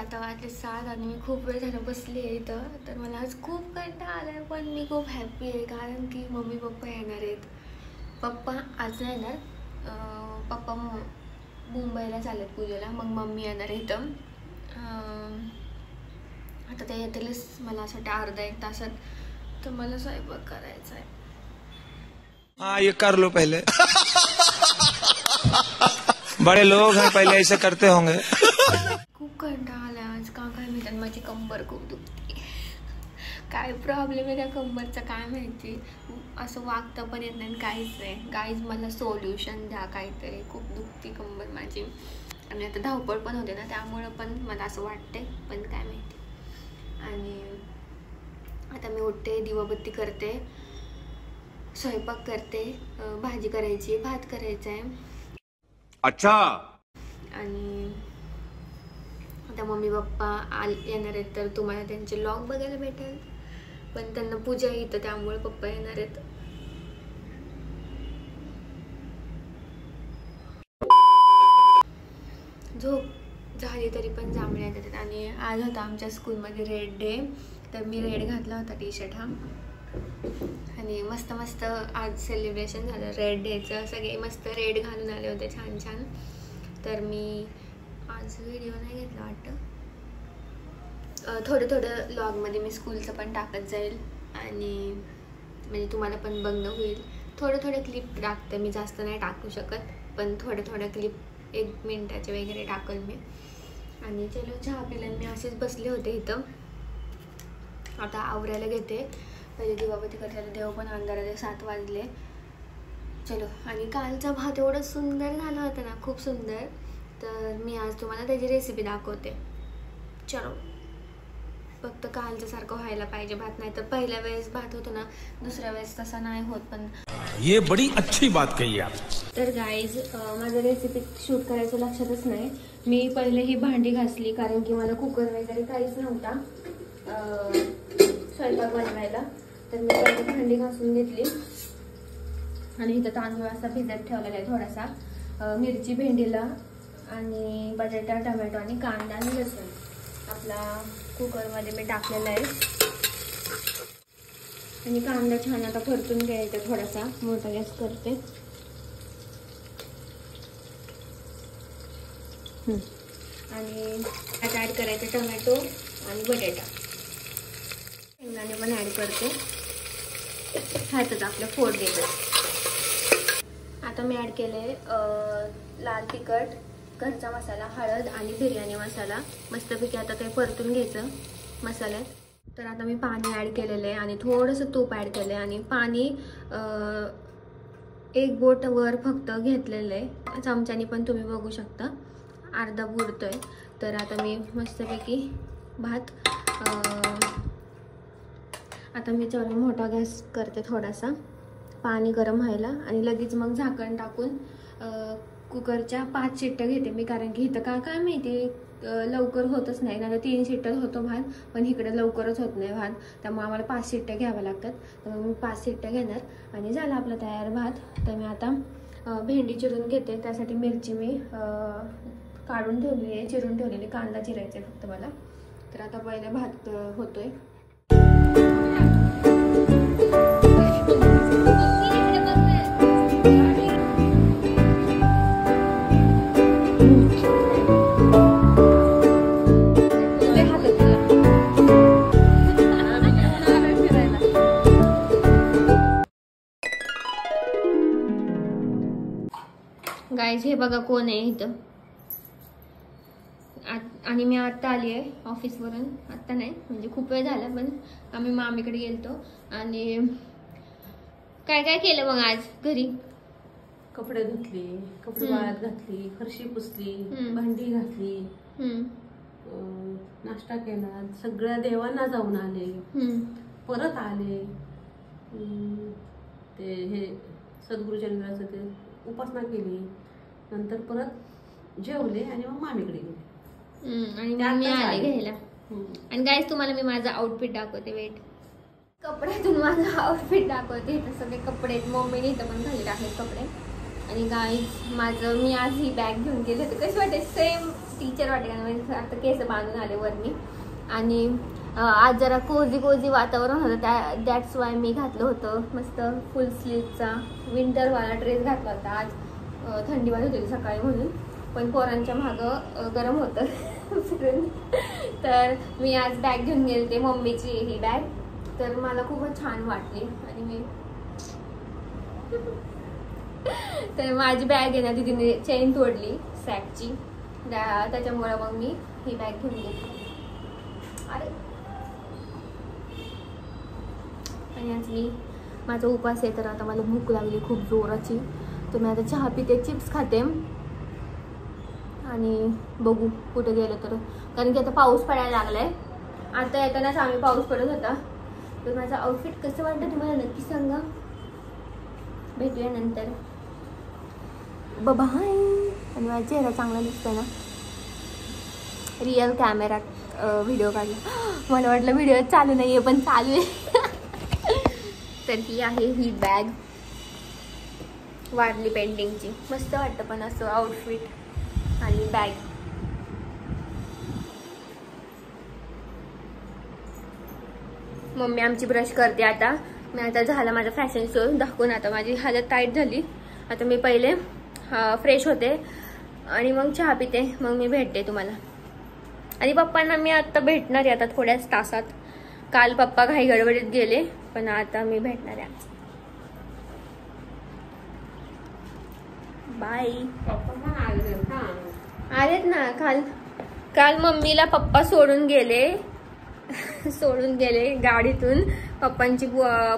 आता वाजले 7 आणि मी खूप वेळ झालं बसली आहे इथं. तर मला आज खूप कंटाळा आला आहे, पण मी खूप हॅप्पी आहे कारण की मम्मी पप्पा येणार आहेत. पप्पा आज नाही येणार, पप्पा मुंबईला चाललेत पूजेला, मग मम्मी येणार आहे इथं. आता ते येतीलच मला असं वाटतं अर्धा एक तासात. तर मला स्वयंपाक करायचा आहे. हाँ ये कर लो पहले बड़े लोग हैं पहले ऐसे करते होंगे. खूप कंटाळा आला आज का काय माहिती, माझी कंबर खूप दुखते. काय प्रॉब्लेम आहे त्या कंबरचा काय माहिती, असं वागता पण येत नाही काहीच नाही. गाईज मला सोल्युशन द्या काहीतरी, खूप दुखती कंबर माझी. आणि आता धावपळ पण होते ना, त्यामुळं पण मला असं वाटते, पण काय माहिती. आणि आता मी उठते, दिवाबत्ती करते, स्वयंपाक करते, भाजी करायची, भात करायचा आहे. अच्छा. आणि आता मम्मी पप्पा येणार आहेत तर तुम्हाला त्यांचे व्लॉग बघायला भेटेल. पण त्यांना पूजा आहे इथं, त्यामुळे पप्पा येणार आहेत. झोप झाली तरी पण जांभळ्या येतात. आणि आज होता आमच्या स्कूलमध्ये रेड डे, तर मी रेड घातला होता टी शर्ट हा. आणि मस्त मस्त आज सेलिब्रेशन झालं रेड डेचं. सगळे मस्त रेड घालून आले होते, छान छान. तर मी आज व्हिडिओ नाही घेतला वाटतं. थोडं थोडं व्लॉगमध्ये मी स्कूलचं पण टाकत जाईल आणि म्हणजे तुम्हाला पण बघणं होईल. थोडं क्लिप टाकते मी, जास्त नाही टाकू शकत, पण थोडं क्लिप 1 मिनिटाचे वगैरे टाकल मी. आणि चलो चहा पिला, मी असेच बसले होते इथं. आता आवरायला घेते, पहिले दिवाबत्ती करायला, देव पण अंधारात 7 वाजले. चलो. आणि कालचा भात एवढं सुंदर झाला होता ना, खूप सुंदर. तर मी आज तुम्हाला त्याची रेसिपी दाखवते. चलो. फक्त कालच्या सारखं व्हायला पाहिजे भात, नाही तर पहिल्या वेळेस भात होतो ना, दुसऱ्या वेळेस तसा नाही होत. पण ये बड़ी अच्छी बात कही आप. तर गाईज माझं रेसिपी शूट करायचं लक्षातच नाही. मी पहिले ही भांडी घासली कारण की मला कुकर वगैरे काहीच नव्हता स्वयंपाक बनवायला. तर मी पहिले भांडी घासून घेतली. आणि इथं तांदूळ असा भिजत ठेवलेला आहे थोडासा. मिरची भेंडीला आणि बटाटा, टमॅटो आणि कांदा आणि लसूण आपला कुकरमध्ये मी टाकलेला आहे. आणि कांदा छान आता परतून घ्यायचा, थोडासा मोठा गॅस करते. आणि आता ॲड करायचं टमॅटो आणि बटाटा, शेंगदाणे पण ॲड करते. ह्यातच आपलं फोड देतो. आता मी ॲड केले लाल तिखट, घरचा मसाला, हळद आणि बिर्याणी मसाला. मस्तपैकी आता ते परतून घ्यायचं मसाल्यात. तर आता मी पाणी ॲड केलेलं आहे आणि थोडंसं तूप ॲड केलं आहे. आणि पाणी 1 बोट वर फक्त घेतलेलं आहे, चमच्याने पण तुम्ही बघू शकता, अर्धा बुडतोय. तर आता मी मस्तपैकी भात, आता मी चला मोठा गॅस करते थोडासा, पाणी गरम व्हायला. आणि लगेच मग झाकण टाकून कुकरच्या 5 शिट्ट्या घेते मी, कारण की इथं काय माहिती लवकर होतच नाही. नाही तर 3 शिट्ट्यात होतो भात, पण इकडे लवकरच होत नाही भात, त्यामुळे आम्हाला 5 शिट्ट्या घ्याव्या लागतात. तर मी 5 शिट्ट्या घेणार आणि झाला आपला तयार भात. तर मी आता भेंडी चिरून घेते. त्यासाठी मिरची मी काढून ठेवली आहे, चिरून ठेवलेली. कांदा चिरायचा फक्त मला. तर आता पहिला भात होतोय. गाईज हे बघा कोण आहे इथं. आणि मी आत्ता आली आहे ऑफिसवरून. आत्ता नाही म्हणजे खूप वेळ झाला, पण आम्ही मामीकडे गेलतो. आणि काय काय केलं मग आज घरी? कपडे धुतले, कपडे वाळत घातली, फरशी पुसली, भांडी घातली, नाश्ता केला, सगळ्या देवांना जाऊन आले, परत आले. ते हे सद्गुरुचंद्राचं ते उपासना केली, नंतर परत जेवले आणि मग मामीकडे गेले. आणि मी आले घ्यायला. आणि गाईज तुम्हाला मी माझा आउटफिट दाखवते. वेट, कपड्यातून माझा आउटफिट दाखवते. इथं सगळे कपडे मम्मीने इथं पण घालले आहेत कपडे. आणि गाईज माझं, मी आज ही बॅग घेऊन गेले होते. कशी वाटते? सेम टीचर वाटते का, आता केस बांधून आले वर मी. आणि आज जरा कोजी वातावरण होतं, दॅट्स वाय मी घातलं होतं मस्त फुल स्लीवचा विंटरवाला ड्रेस घातला होता. आज थंडी वाजत होती सकाळी म्हणून, पण पोरांच्या मागं गरम होतं फिरून. तर मी आज बॅग घेऊन गेले, मम्मीची ही बॅग. तर मला खूपच छान वाटली. आणि मी तर माझी बॅग आहे ना, तिने चेन तोडली सॅकची, त्याच्यामुळे मग मी ही बॅग घेऊन गेली. अरे आणि आज मी माझा उपास आहे, तर आता मला भूक लागली खूप जोराची. तर मी आता चहा पिते, चिप्स खाते आणि बघू कुठे गेलो तर, कारण की आता पाऊस पडायला लागलाय. आता येतानाच आम्ही पाऊस पडत होता. तर माझं आउटफिट कसं वाटतं तुम्हाला नक्की सांगा. भेटूया नंतर, बाय. आणि माझा चेहरा चांगला दिसतोय ना, रिअल कॅमेरात व्हिडिओ काढला. मला वाटलं व्हिडिओ चालू नाही आहे, पण चालू आहे. तर ही आहे ही बॅग वारली पेंटिंगची, मस्त वाटतं पण असं आउटफिट आणि बॅग. मम्मी आमची ब्रश करते आता. मी आता झाला माझा फॅशन शो दाखवून, आता माझी हालत टाईट झाली. आता मी पहिले फ्रेश होते आणि मग चहा पिते, मग मी भेटते तुम्हाला. आणि पप्पांना मी आता भेटणार आहे आता थोड्याच तासात. काल पप्पा घाई गडबडीत गेले, पण आता मी भेटणार आहे. बाय. आलेत ना. काल मम्मीला पप्पा सोडून गेले गाडीतून. पप्पांची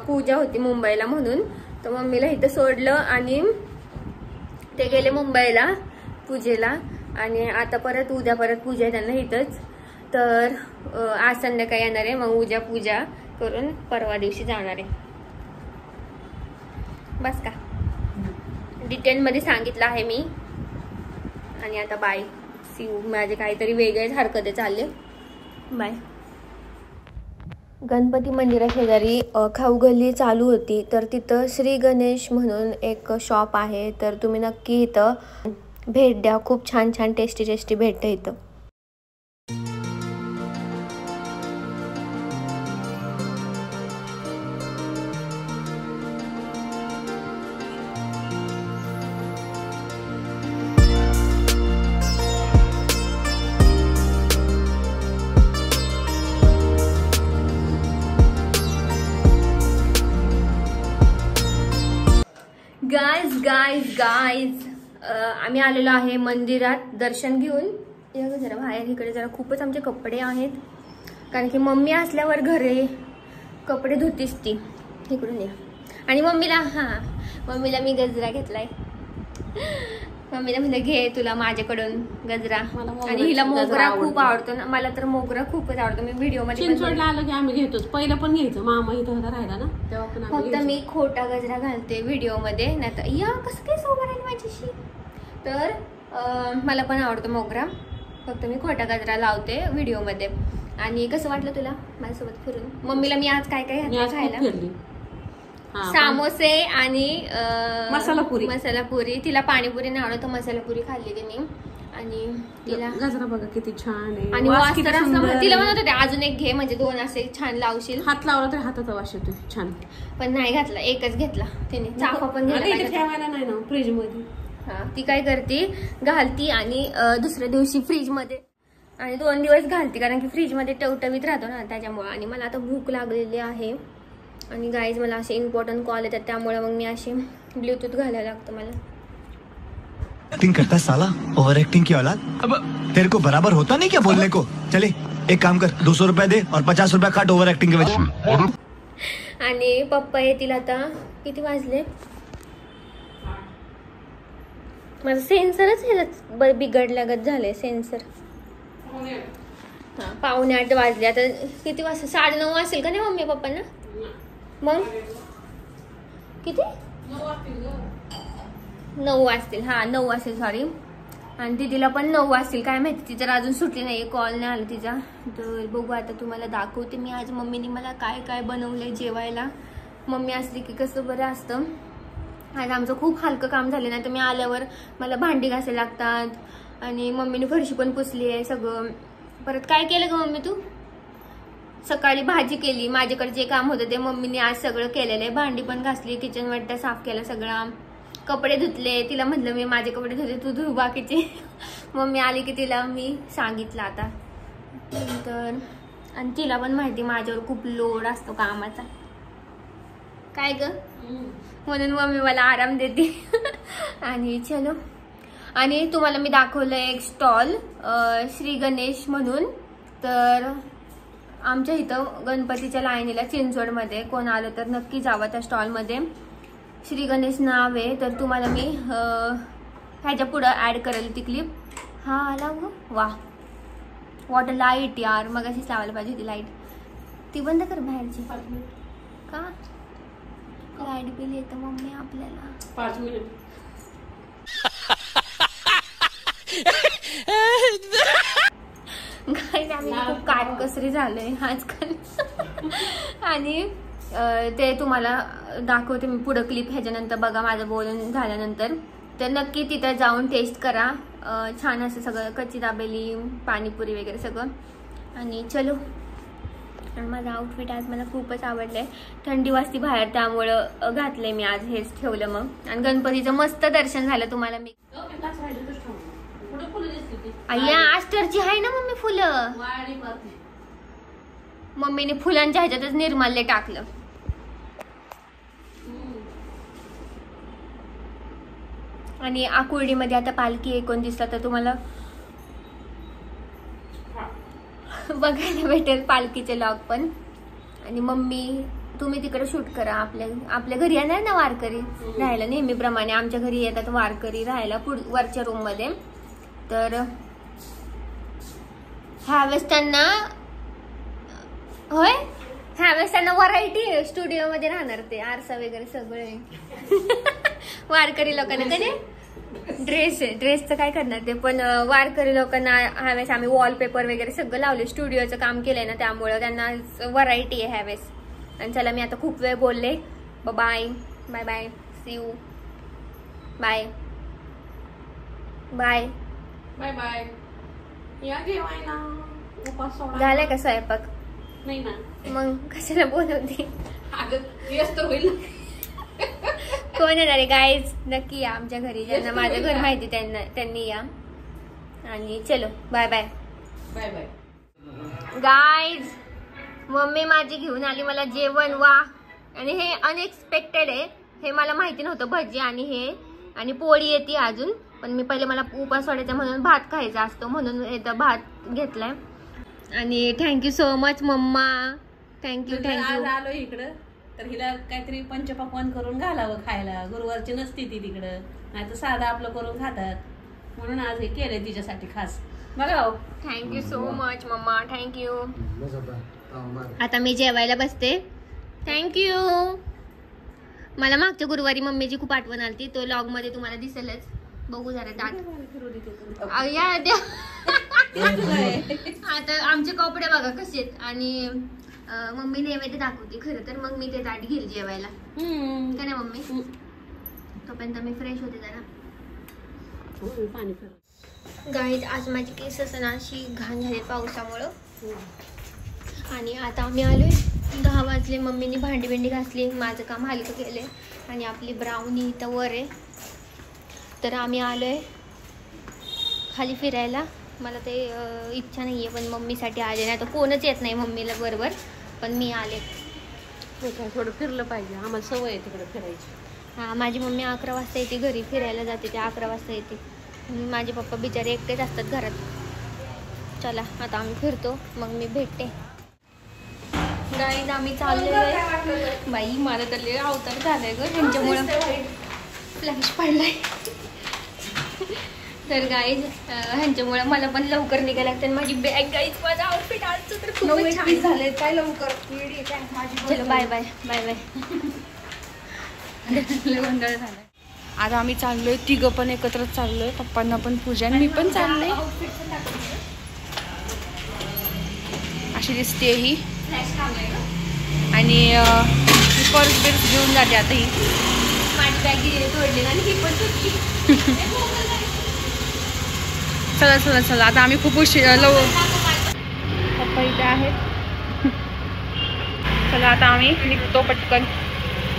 पूजा होती मुंबईला म्हणून, तर मम्मीला इथं सोडलं आणि ते गेले मुंबईला पूजेला. आणि आता उद्या परत पूजा आहे त्यांना इथंच. तर आज संध्याकाळी येणार आहे, मग उद्या पूजा करून परवा दिवशी जाणार आहे. बस का, डिटेलमध्ये सांगितलं आहे मी. आणि आता बाय, सी यू. माझे काहीतरी वेगळेच हरकते चालले. बाय. गणपती मंदिराशेजारी खाऊ गल्ली चालू होती, तर तिथं श्री गणेश म्हणून एक शॉप आहे. तर तुम्ही नक्की इथं भेट द्या, खूप छान छान टेस्टी भेटतं इथं. गाईज आम्ही आलेलो आहे मंदिरात दर्शन घेऊन. या जरा बाहेर, इकडे जरा खूपच आमचे कपडे आहेत, कारण की मम्मी असल्यावर घरी कपडे धुतीच ती. इकडून या. आणि मम्मीला मी गजरा घेतलाय. मम्मीला म्हणलं घे तुला माझ्याकडून गजरा. आणि हिला मोगरा खूप आवडतो ना, मला तर मोगरा खूपच आवडतो. मी व्हिडिओ मध्ये चिंचवडला आलो की आम्ही घेतोच, पहिलं पण घ्यायचं. मामा इथं राहिला ना तेव्हा पण फक्त मी खोटा गजरा घालते व्हिडिओ मध्ये, नाही तर या कसं काय सोबत राहील माझ्याशी. तर मला पण आवडतो मोगरा, फक्त मी खोटा गजरा लावते व्हिडिओ मध्ये. आणि कसं वाटलं तुला माझ्यासोबत फिरून? मम्मीला मी आज काय काय घातलं खायला? सामोसे आणि मसाला पुरी. तिला पाणीपुरी नाही आवडत, मसाला पुरी खाल्ली तिने. आणि तिला गजरा बघा किती छान आहे. आणि वास तर तिला म्हणत होते अजून एक घे, म्हणजे दोन असे छान लावशील. हात लावला तर हाताचा वास येतो छान. पण नाही घातला, एकच घेतला तिने. चाफा पण ठेवायला नाही ना फ्रीज मध्ये. हा, ती काय करते घालती आणि दुसऱ्या दिवशी फ्रीज मध्ये, आणि 2 दिवस घालते, कारण की फ्रीज मध्ये टवटवीत राहतो ना त्याच्यामुळे. आणि मला आता भूक लागलेली आहे. आणि गाईज मला असे इम्पॉर्टंट कॉल येतात, त्यामुळे मग मी अशी ब्लूटूथ घालायला लागतं मला. एक्टिंग करता है साला, ओवर एक्टिंग की औलाद. अब तेरे को बराबर होता नहीं क्या बोलने को. चले एक काम कर, 200 रुपए दे और 50 रुपए काट ओवर एक्टिंग के वजह. आणि पप्पा येतील आता. किती वाजले? माझं सेन्सरच बिघडल्यागत झालंय सेन्सर. हा, 7:45 वाजले. आता किती वाजता? 9:30 वाजतील का नाही मम्मी पप्पांना? मग किती? 9 वाजतील. हा 9 वाजतील, सॉरी. आणि दिदीला पण 9 वाजतील, काय माहिती, ती तर अजून सुटली नाही, कॉल नाही आला तिचा. तर बघू आता, तुम्हाला दाखवते मी आज मम्मीने मला काय काय बनवलंय जेवायला. मम्मी असली की कसं बरं असतं. आज आमचं खूप हलकं काम झालं, नाही तर मी आल्यावर मला भांडी घासायला लागतात, आणि मम्मीने फरशी पण पुसली आहे सगळं. परत काय केलं ग मम्मी तू? सकाळी भाजी केली, माझ्याकडे जे काम होतं ते मम्मीने आज सगळं केलेलं आहे. भांडी पण घासली, किचन वाट्या साफ केला सगळा, कपडे धुतले. तिला म्हटलं मी माझे कपडे धुतले, तू धु बाकीचे. मम्मी आली की तिला मी सांगितलं आता. नंतर आणि तिला पण माहिती माझ्यावर खूप लोड असतो कामाचा. काय ग, म्हणून मम्मी मला आराम देते. आणि चलो, आणि तुम्हाला मी दाखवलं एक स्टॉल श्री गणेश म्हणून. तर आमच्या इथं गणपतीच्या लाईनीला चिंचवडमध्ये कोण आलं तर नक्की जावं त्या स्टॉलमध्ये. श्री गणेश नाव आहे. तर तुम्हाला मी ह्याच्या पुढं ॲड करेल ती क्लिप. हा आला ग, वा वॉटर लाईट यार, मग अशीच लावायला पाहिजे होती लाईट. ती बंद कर बाहेरची. का लाईट बिल येतं मम्मी आपल्याला. 5 मिनिट. काय आम्ही खूप कानकसरी झालोय आजकाल. आणि ते तुम्हाला दाखवते मी पुढं क्लिप ह्याच्यानंतर. बघा माझं बोलून झाल्यानंतर. तर नक्की तिथं जाऊन टेस्ट करा. छान असं सगळं, कच्ची दाबेली, पाणीपुरी वगैरे सगळं. आणि चलो, आणि माझं आउटफिट आज मला खूपच आवडलंय. थंडी वाजती बाहेर त्यामुळं घातलंय मी आज, हेच ठेवलं मग. आणि गणपतीचं मस्त दर्शन झालं तुम्हाला. मी अय्या आस्टरची आहे ना मम्मी फुलं. मम्मीने फुलांच्या ह्याच्यातच निर्माल्य टाकलं. आणि आकुर्डीमध्ये आता पालखी 29ला, तर तुम्हाला बघायला भेटेल पालखीचे लॉग पण. आणि मम्मी तुम्ही तिकडे शूट करा. आपल्या घरी येणार ना वारकरी राहायला, नेहमीप्रमाणे आमच्या घरी येतात वारकरी राहायला वरच्या रूम मध्ये. तर ह्यावेळेस त्यांना, होय ह्यावेळेस त्यांना व्हरायटी स्टुडिओ मध्ये राहणार, ते आरसा वगैरे सगळे. वारकरी लोकांना त्याने ड्रेसचं काय करणार ते, पण वारकरी लोकांना ह्यावेळेस आम्ही वॉलपेपर वगैरे सगळं लावले, स्टुडिओचं काम केलंय ना, त्यामुळं त्यांना व्हरायटी आहे ह्यावेळेस. आणि चला मी आता खूप वेळ बोलले. Bye bye bye, see you, bye bye bye bye. या जेवायला. उपास सोडा. झालाय का स्वयंपाक? नाही ना. मग कशाला बोलवते? अगं व्यस्त होईल. कोण येणार आहे गाईज? नक्की या आमच्या घरी. ज्यांना माझं घर माहिती त्यांनी या. आणि चलो bye bye bye bye guys. Mummy माझी घेऊन आली मला जेवण. वा, आणि हे अनएक्सपेक्टेड आहे, हे मला माहिती नव्हतं. भजी आणि हे आणि पोळी येते अजून. पण मी पहिले मला उपास सोडायचा म्हणून भात खायचा असतो, म्हणून इथं भात घेतलाय. आणि थँक्यू सो मच मम्मा. थँक्यू आज आलो इकडं, तर हिला काहीतरी पंचपक्वान करून घालावं खायला. गुरुवारची नसती ती तिकडं, नाही तर साधं आपलं करून खातात, म्हणून आज हे केलंय तिच्यासाठी खास. बघा. थँक्यू सो मच मम्मा, थँक्यू. आता मी जेवायला बसते. थँक्यू. मला मागच्या गुरुवारी मम्मीची खूप आठवण आली, तो लॉग मध्ये तुम्हाला दिसेलच. बघू जरा दाट. आता आमचे कपडे बघा कसे आहेत. आणि मम्मी नैवेद्य दाखवते खरं तर, मग मी ते ताट घेईल जेवायला. का नाही मम्मी? तोपर्यंत मी फ्रेश होते जरा. गाईज आज माझी केस असं ना अशी घाण झाली पावसामुळं. आणि आता आम्ही आलोय, 10 वाजले. मम्मीने भांडी बिंडी घासली, माझं काम हलकं केले. आणि आपली ब्राउनी इथं वर आहे. तर आम्ही आलोय खाली फिरायला. मला ते इच्छा नाही आहे, पण मम्मीसाठी आले. नाही तर कोणच येत नाही मम्मीला बरोबर, पण मी आले. थोडं फिरलं पाहिजे, आम्हाला सवय आहे तिकडे फिरायची. हां, माझी मम्मी 11 वाजता येते घरी, फिरायला जाते ते 11 वाजता येते. माझे पप्पा बिचारे एकटेच असतात घरात. चला आता आम्ही फिरतो, मग मी भेटते. गाईज आम्ही चाललेलो आहे. बाई मला तर लय अवतार झालाय ग त्यांच्यामुळं, फ्लॅश पडलाय. तर गाईज ह्यांच्यामुळे मला पण लवकर निघायला लागतं. माझी बॅग गाईज, माझं आउटफिट आजचं तर खूप छान झालंय. काय लवकर. चलो बाय बाय बाय बाय. गोंधळ झालाय. आता आम्ही चाललोय, तिघं पण एकत्रच चाललोय. पप्पांना पण पूजा, मी पण चाललोय. अशी दिसते ही. आणि पर्स बिर्स घेऊन जाते आता ही. माझी बॅग तोडली आणि ही पण तुटली. चला चला चला, आता आम्ही खूप उशीर पप्पा इथे आहेत. चला आता आम्ही निघतो पटकन.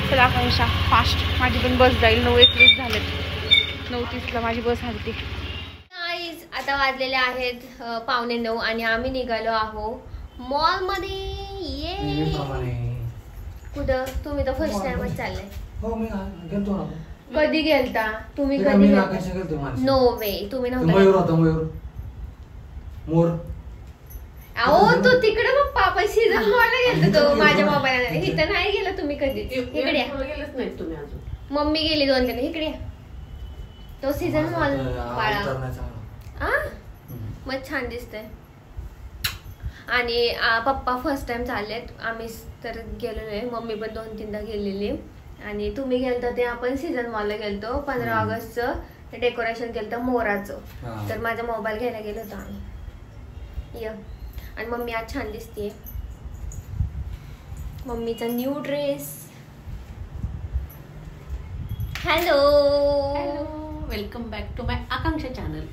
चला आकांक्षा फास्ट, माझी पण बस जाईल. 9:21 झालेत, 9:30ला माझी बस हलती. आता वाजलेले आहेत 8:45 आणि आम्ही निघालो आहो मॉल मध्ये. ये कुठं? तुम्ही तर फर्स्ट टाइमच चालले. कधी गेलता तुम्ही? कधी? नो वे, तुम्ही नव्हता. अहो तू तिकडे पप्पा आपण सीझन मॉलला गेलतो तो माझ्या मोबाईलला. इथं नाही गेला तुम्ही कधी. इकडे गेलंच नाही तुम्ही अजून. मम्मी गेली 2 इकडे. तो सीझन मॉल बाळा. मग छान दिसतंय. आणि पप्पा फर्स्ट टाइम चाललेत, आम्ही तर गेलो नाही. मम्मी पण 2-3दा गेलेली. आणि तुम्ही गेलता ते आपण सीझन मॉलला गेलतो. 15 ऑगस्टचं डेकोरेशन केलं मोराचं. तर माझा मोबाईल घ्यायला गेलो होतो आम्ही. आणि मम्मी आज छान दिसतीये. मम्मीचा new dress. Hello, welcome back to my Akanksha channel.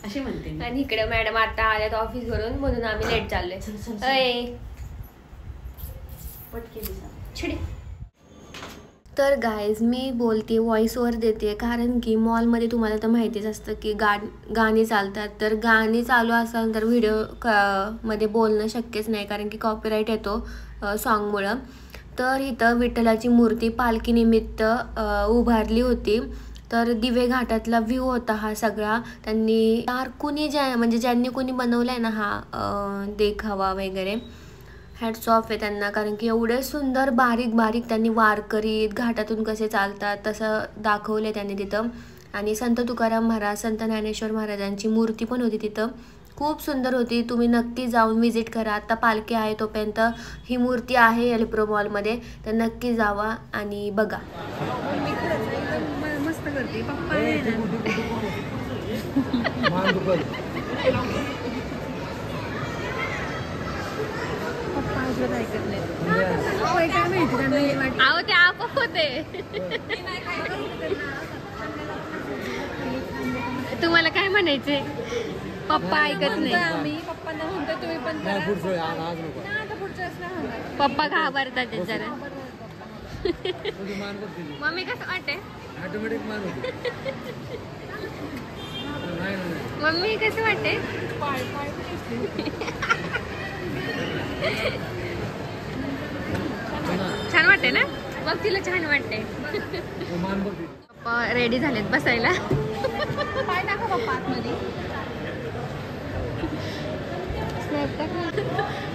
अशी म्हणते. आणि इकडे मॅडम आता आल्यात ऑफिस वरून, म्हणून आम्ही लेट चाललोय. छिडी. तर गाईज मी बोलते, व्हॉइस ओव्हर देते, कारण की मॉलमध्ये तुम्हाला तर माहितीच असतं की गाणी चालतात. तर गाणी चालू असेल तर व्हिडिओ मध्ये बोलणं शक्यच नाही, कारण की कॉपीराईट येतो सॉन्गमुळं. तर इथं विठ्ठलाची मूर्ती पालखीनिमित्त उभारली होती. तर दिवे घाटातला व्ह्यू होता हा सगळा. त्यांनी कुणी म्हणजे ज्यांनी कुणी बनवला आहे ना हा देखावा वगैरे, हॅट्स ऑफ आहे त्यांना, कारण की एवढे सुंदर बारीक बारीक त्यांनी वारकरी घाटातून कसे चालतात तसं दाखवले त्यांनी तिथं. आणि संत तुकाराम महाराज, संत ज्ञानेश्वर महाराजांची मूर्ती पण होती तिथं, खूप सुंदर होती. तुम्ही नक्की जाऊन व्हिजिट करा. आता पालखी आहे तोपर्यंत ही मूर्ती आहे एल्प्रो मॉलमध्ये, तर नक्की जावा आणि बघा. मस्त करते पप्पा. अहो ते आपोआप होते. तुम्हाला काय म्हणायचंय? पप्पा ऐकत नाही. पप्पांना म्हणतो तुम्ही पण पप्पा घाबरतात जरा. मम्मी कसं वाटते? मम्मी कसं वाटते? छान वाटते ना? बघ तिला छान वाटते. पप्पा रेडी झालेत बसायला. पाय टाका पप्पा आतमध्ये.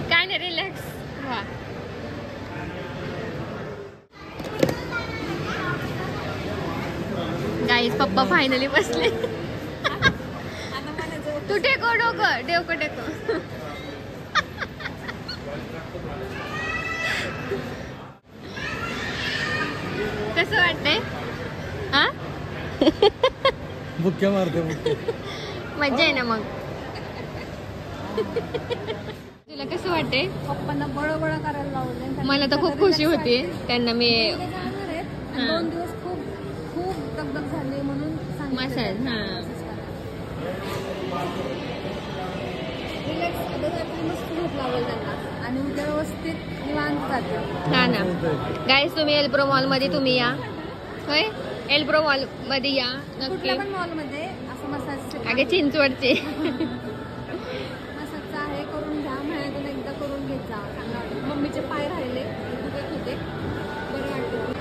काय नाही, रिलॅक्स व्हा. गाईज पप्पा फायनली बसले. तू टेको डोकं, टेको टेको. कसं वाटतंय? हा बुक्या मारते. मज्जा आहे ना मग. तुला कसं वाटतंय? पप्पांना बळबळ करायला लावले. मला तर खूप खुशी होती त्यांना. मी 2 दिवस खूप खूप दगदग झाली म्हणून मसाज. मस्त झोप लावलं त्यांना आणि उद्या व्यवस्थित निवांत जाते. हा ना गाईज, तुम्ही एल्प्रो मॉल मध्ये तुम्ही या. होय, एल्प्रो मॉल मध्ये या नक्की. कुठल्या पण मॉल मध्ये असं मसाज. अगे चिंचवडचे मसाजचं आहे, करून घ्या. महिन्यातून एकदा करून घेत जा. चांगलं वाटतं. मम्मीचे पाय राहिले दुखत होते, बरं वाटतं.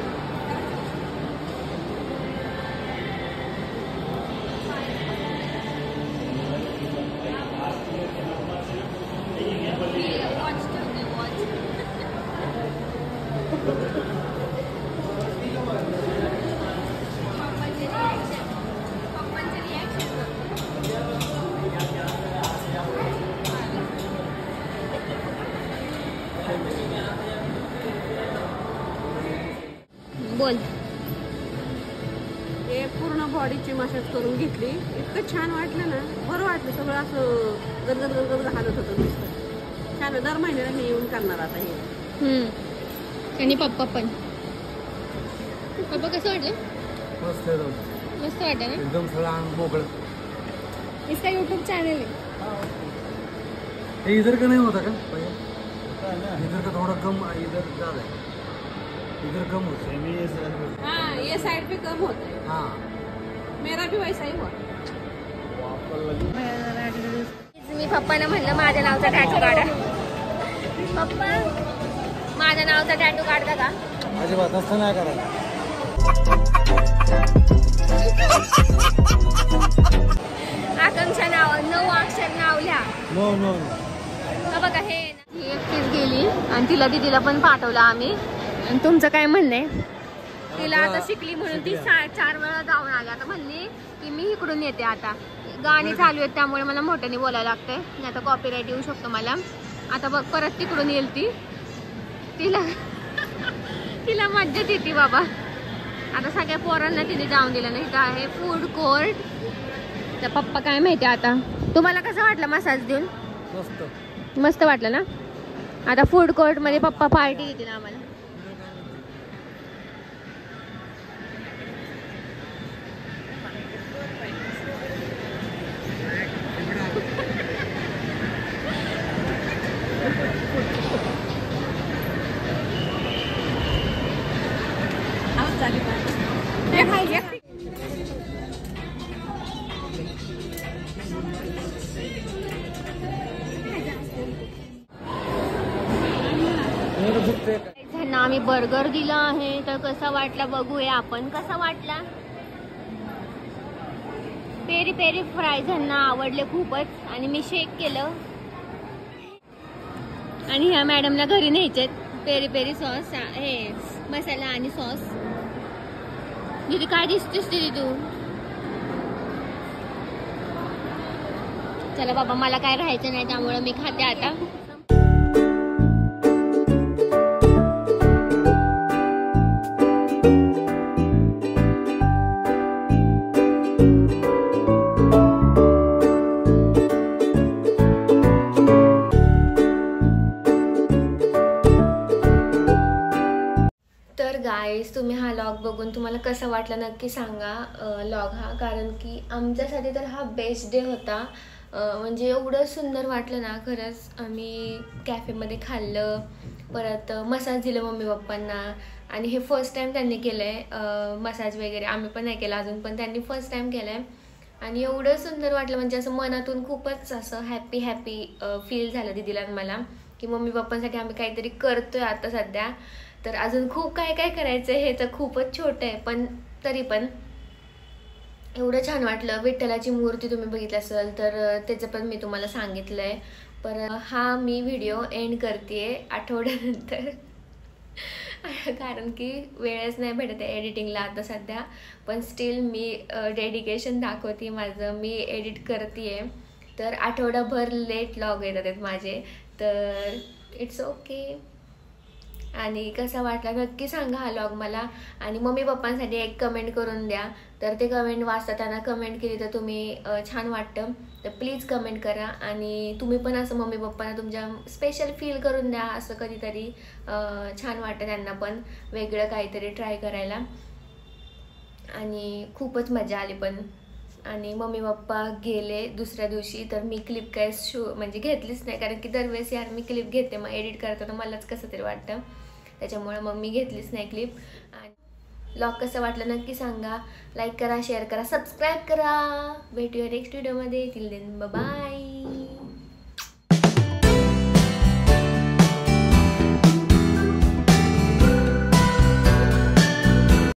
बोल. हे पूर्ण बॉडीची मसाज करून घेतली. इतकं छान वाटलं ना, बरं वाटलं. सगळं असं गरगद गरगद हालत होतं नुसतं. छान. दर महिन्याला मी येऊन करणार आता हे. आणि पप्पा पण. पप्पा कसं वाटलं? मस्त वाटतं ना? एकदम थोड़ा मोगल। इसका यूट्यूब चैनल है। ये इधर का नहीं होता क्या भैया? इधर का थोड़ा कम, इधर ज्यादा है, इधर कम होता है। हाँ, ये साइड पे कम होता है। हाँ मेरा भी वैसा ही हुआ। मी पप्पांना म्हणलं माझ्या नावचा टॅटू काढा. पप्पा माझ्या नावचा टॅटू काढता का? अजिबात असं नाही करायला. आकांक्षा नाव 9 अक्षर नाव लिहा. नो नो बघा हे ही एकटीच गेली आणि तिला दीदीला पण पाठवलं आम्ही. आणि तुमचं काय म्हणणं आहे? तिला आता शिकली म्हणून ती 4 वेळा जाऊन आली. आता म्हणली की मी इकडून येते. आता गाणी चालू आहेत त्यामुळे मला मोठ्याने बोलायला लागतंय, नाही आता कॉपीराईट येऊ शकतो मला. आता बघ परत तिकडून येईल ती. तिला मज्जाच येते बाबा. आता सगळ्या पोरांना तिने जाऊन दिलं नाही. इथं आहे फूड कोर्ट. तर पप्पा काय माहिती आता. तुम्हाला कसं वाटलं मसाज देऊन? मस्त मस्त वाटलं ना? आता फूड कोर्ट मध्ये पप्पा पार्टी देतील आम्हाला. आवाज चालू आहे. त्यांना आम्ही बर्गर दिला आहे. तर कसा वाटला बघूया आपण. कसा वाटला? पेरी पेरी फ्राय त्यांना आवडले खूपच. आणि मी शेक केलं. आणि ह्या मॅडमला घरी न्यायचे पेरी पेरी सॉस, हे मसाला आणि सॉस. दीदी काय दिसतेस दीदी तू? चला बाबा मला काय राहायचं नाही त्यामुळे मी खाते आता. तर गाईज तुम्ही हा लॉग बघून तुम्हाला कसं वाटलं नक्की सांगा. लॉग हा कारण की आमच्यासाठी तर हा बेस्ट डे होता. म्हणजे एवढं सुंदर वाटलं ना खरंच. आम्ही कॅफेमध्ये खाल्लं, परत मसाज दिलं मम्मी पप्पांना. आणि हे फर्स्ट टाईम त्यांनी केलं आहे मसाज वगैरे. आम्ही पण नाही केलं अजून, पण त्यांनी फर्स्ट टाईम केलं आहे. आणि एवढं सुंदर वाटलं म्हणजे असं मनातून खूपच असं हॅपी फील झालं दीदीला आणि मला की मम्मी पप्पांसाठी आम्ही काहीतरी करतोय आता सध्या. तर अजून खूप काय काय करायचं आहे. हे तर खूपच छोटं आहे पण तरी पण एवढं छान वाटलं. विठ्ठलाची मूर्ती तुम्ही बघितली असेल तर त्याचं पण मी तुम्हाला सांगितलं आहे. पर हा मी व्हिडिओ एंड करते आठवड्यानंतर कारण की वेळच नाही भेटत आहे एडिटिंगला आता सध्या. पण स्टील मी डेडिकेशन दाखवते माझं. मी एडिट करते आहे तर आठवडाभर लेट लॉग येतात आहेत माझे. तर इट्स ओके. आणि कसा वाटला नक्की सांगा हा लॉग मला. आणि मम्मी पप्पांसाठी एक कमेंट करून द्या. तर ते कमेंट वाचताना कमेंट केली तर तुम्ही छान वाटतं तर प्लीज कमेंट करा. आणि तुम्ही पण असं मम्मी पप्पांना तुमच्या स्पेशल फील करून द्या. असं कधीतरी छान वाटतं त्यांना पण वेगळं काहीतरी ट्राय करायला. आणि खूपच मजा आली पण. आणि मम्मी पप्पा गेले दुसऱ्या दिवशी तर मी क्लिप काय म्हणजे घेतलीच नाही कारण की दरवेळेस यार मी क्लिप घेते मग एडिट करताना मलाच कसं तरी वाटतं त्याच्यामुळे मग मी घेतलीच नाही क्लिप. आणि व्लॉग कसं वाटलं नक्की सांगा. लाईक करा, शेअर करा, सबस्क्राईब करा. भेटूया नेक्स्ट व्हिडिओमध्ये. Till then bye.